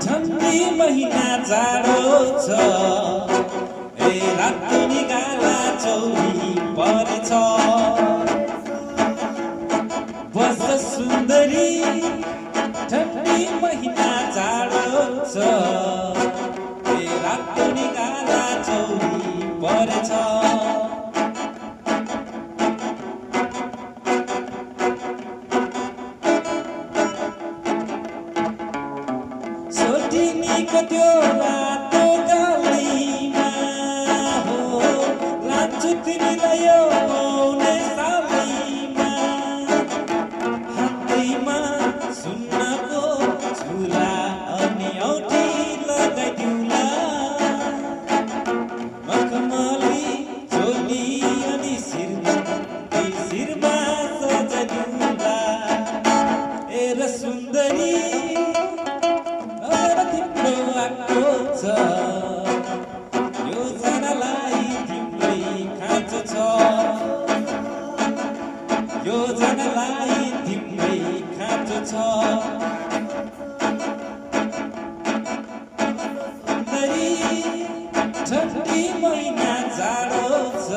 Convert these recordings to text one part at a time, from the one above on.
ठन्डी महिना जाडो छ ए रातो निगाला चौरी परेछ बस सुन्दरी ठन्डी महिना जाडो छ ए रातो निगाला चौरी परेछ सोटिनीको त्यो रातो गालीमा हो लान्छु तिमीलाई यो आउने सालैमा हातैमा सुनको झुला अनि औँठी लगाइदिउँला मखमली चोली अनि शिरमा सजाइदिउँला ए र सुन्दरी यो जनालाई तिम्रै खाँचो छ यो जनालाई तिम्रै खाँचो छ सुन्दरी ठन्डी महिना जाडो छ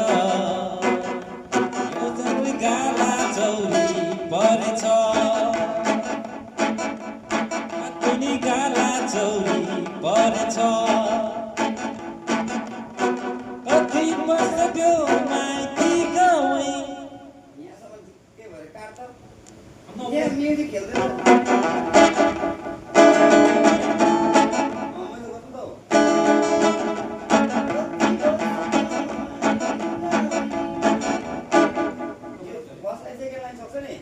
यो जन गाला चौरी परेछ कुनी गाला चौरी परेछ कति बस्यो माइती गाउँ म्युजिक खेल्दैन बसलाई चाहिँ के लाइन सक्छ नि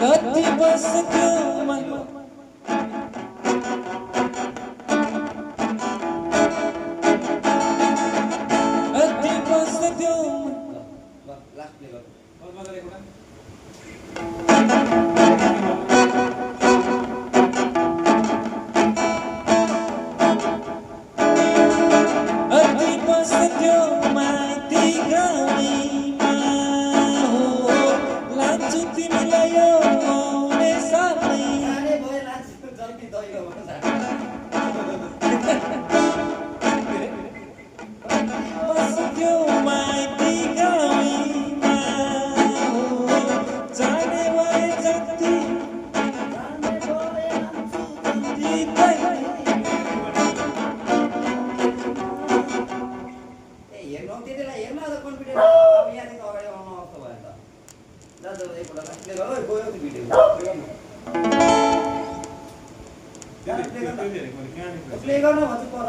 कति बस्यो कति बस्यो लास्ट प्ले गर्नु कति बस्यो माइती गाउँमा हो लान्छु तिमीलाई यो आउने सालैमा बस्यो माइती गाउँमा हो जाने भए जति प्ले गर्न भन्छु पर